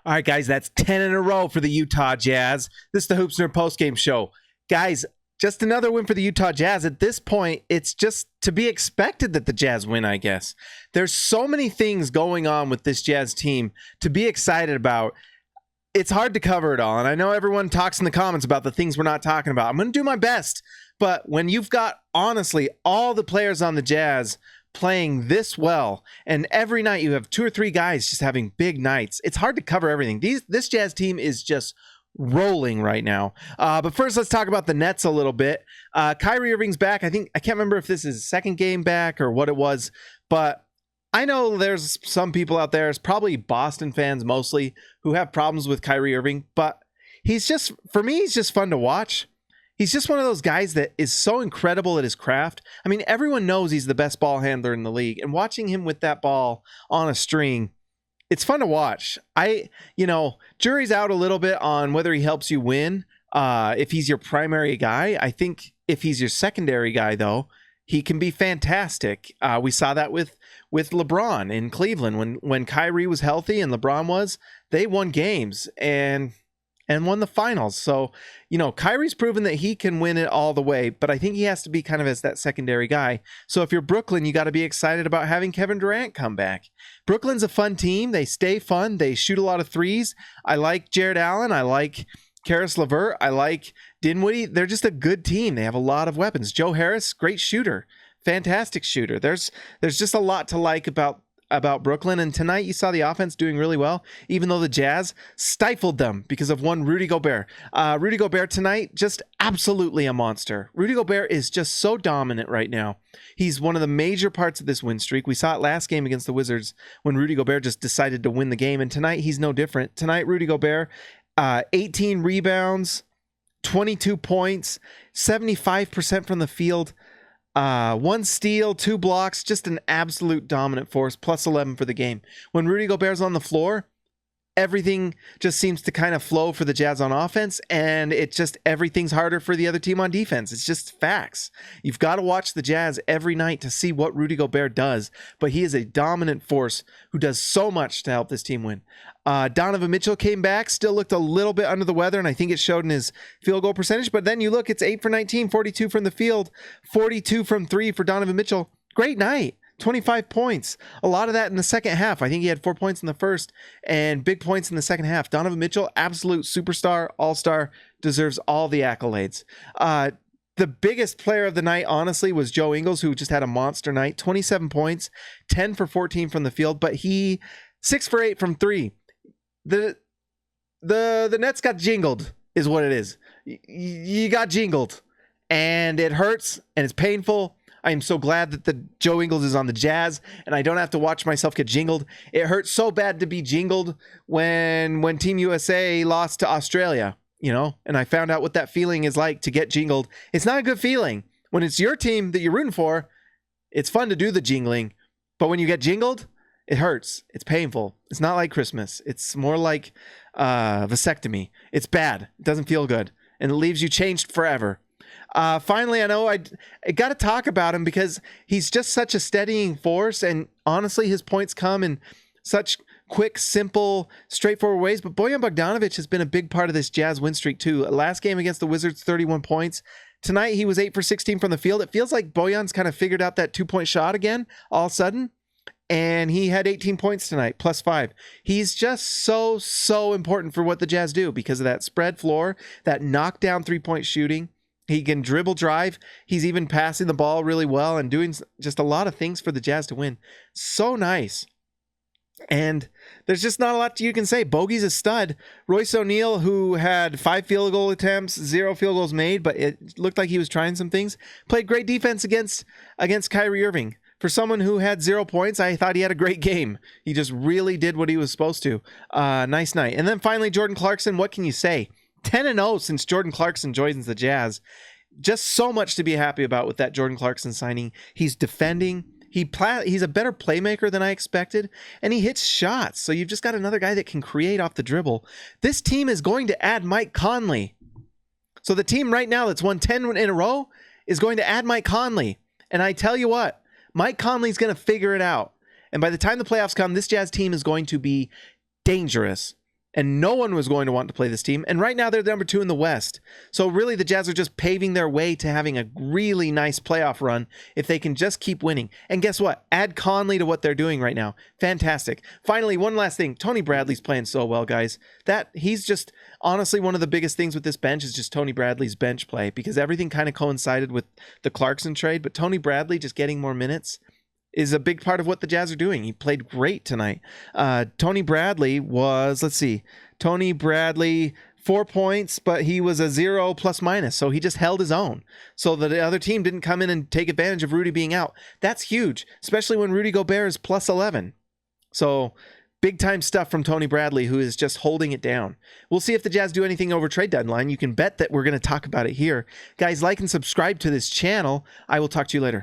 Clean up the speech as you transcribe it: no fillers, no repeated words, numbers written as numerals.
All right, guys, that's 10 in a row for the Utah Jazz. This is the Hoops Nerd postgame show. Guys, just another win for the Utah Jazz. At this point, it's just to be expected that the Jazz win, I guess. There's so many things going on with this Jazz team to be excited about. It's hard to cover it all, and I know everyone talks in the comments about the things we're not talking about. I'm going to do my best, but when you've got, honestly, all the players on the Jazz playing this well, and every night you have 2 or 3 guys just having big nights, it's hard to cover everything. This Jazz team is just rolling right now. But first, let's talk about the Nets a little bit. Kyrie Irving's back. I can't remember if this is his second game back or what it was, but I know there's some people out there, it's probably Boston fans mostly, who have problems with Kyrie Irving, but for me, he's just fun to watch. He's just one of those guys that is so incredible at his craft. I mean, everyone knows he's the best ball handler in the league, and watching him with that ball on a string, it's fun to watch. Jury's out a little bit on whether he helps you win, if he's your primary guy. I think if he's your secondary guy, though, he can be fantastic. We saw that with LeBron in Cleveland. When Kyrie was healthy and LeBron was, they won games and won the finals. So, Kyrie's proven that he can win it all the way, but I think he has to be kind of as that secondary guy. So if you're Brooklyn, you got to be excited about having Kevin Durant come back. Brooklyn's a fun team. They stay fun. They shoot a lot of threes. I like Jared Allen. I like Karis LeVert. I like Dinwiddie. They're just a good team. They have a lot of weapons. Joe Harris, great shooter. Fantastic shooter. There's just a lot to like about Brooklyn, and tonight you saw the offense doing really well, even though the Jazz stifled them because of one Rudy Gobert. Rudy Gobert tonight, just absolutely a monster. Rudy Gobert is just so dominant right now. He's one of the major parts of this win streak. We saw it last game against the Wizards when Rudy Gobert just decided to win the game, and tonight he's no different. Tonight, Rudy Gobert, 18 rebounds, 22 points, 75% from the field, 1 steal, 2 blocks, just an absolute dominant force, plus 11 for the game. When Rudy Gobert's on the floor, everything just seems to kind of flow for the Jazz on offense, and everything's harder for the other team on defense. It's just facts. You've got to watch the Jazz every night to see what Rudy Gobert does, but he is a dominant force who does so much to help this team win. Donovan Mitchell came back, still looked a little bit under the weather, and I think it showed in his field goal percentage, but then you look, it's 8 for 19, 42 from the field, 42 from 3 for Donovan Mitchell. Great night. 25 points. A lot of that in the second half. I think he had 4 points in the first and big points in the second half. Donovan Mitchell, absolute superstar, all-star, deserves all the accolades. The biggest player of the night, honestly, was Joe Ingles, who just had a monster night. 27 points, 10 for 14 from the field, but he 6 for 8 from 3. The Nets got jingled, is what it is. You got jingled, and it hurts, and it's painful. I am so glad that the Joe Ingles is on the Jazz, and I don't have to watch myself get jingled. It hurts so bad to be jingled when Team USA lost to Australia, and I found out what that feeling is like to get jingled. It's not a good feeling. When it's your team that you're rooting for, it's fun to do the jingling, but when you get jingled, it hurts. It's painful. It's not like Christmas. It's more like vasectomy. It's bad. It doesn't feel good, and it leaves you changed forever. Finally, I know I got to talk about him because he's just such a steadying force, and honestly, his points come in such quick, simple, straightforward ways. But Bojan Bogdanovic has been a big part of this Jazz win streak too. Last game against the Wizards, 31 points. Tonight, he was 8 for 16 from the field. It feels like Bojan's kind of figured out that 2-point shot again all of a sudden. And he had 18 points tonight, plus 5. He's just so important for what the Jazz do because of that spread floor, that knockdown 3-point shooting. He can dribble, drive. He's even passing the ball really well and doing just a lot of things for the Jazz to win. So nice. And there's just not a lot you can say. Bogey's a stud. Royce O'Neal, who had 5 field goal attempts, 0 field goals made, but it looked like he was trying some things, played great defense against Kyrie Irving. For someone who had 0 points, I thought he had a great game. He just really did what he was supposed to. Nice night. And then finally, Jordan Clarkson, what can you say? 10-0 since Jordan Clarkson joins the Jazz. Just so much to be happy about with that Jordan Clarkson signing. He's defending. He's a better playmaker than I expected, and he hits shots. So you've just got another guy that can create off the dribble. This team is going to add Mike Conley. So the team right now that's won 10 in a row is going to add Mike Conley. And I tell you what, Mike Conley's going to figure it out. And by the time the playoffs come, this Jazz team is going to be dangerous. And no one was going to want to play this team. And right now they're number 2 in the West. So really the Jazz are just paving their way to having a really nice playoff run if they can just keep winning. And guess what? Add Conley to what they're doing right now. Fantastic. Finally, one last thing. Tony Bradley's playing so well, guys. He's just honestly one of the biggest things with this bench is just Tony Bradley's bench play, because everything kind of coincided with the Clarkson trade. But Tony Bradley just getting more minutes is a big part of what the Jazz are doing. He played great tonight. Tony Bradley was, Tony Bradley, 4 points, but he was a 0 plus minus. So he just held his own. So that the other team didn't come in and take advantage of Rudy being out. That's huge, especially when Rudy Gobert is plus 11. So big time stuff from Tony Bradley, who is just holding it down. We'll see if the Jazz do anything over trade deadline. You can bet that we're going to talk about it here. Guys, like and subscribe to this channel. I will talk to you later.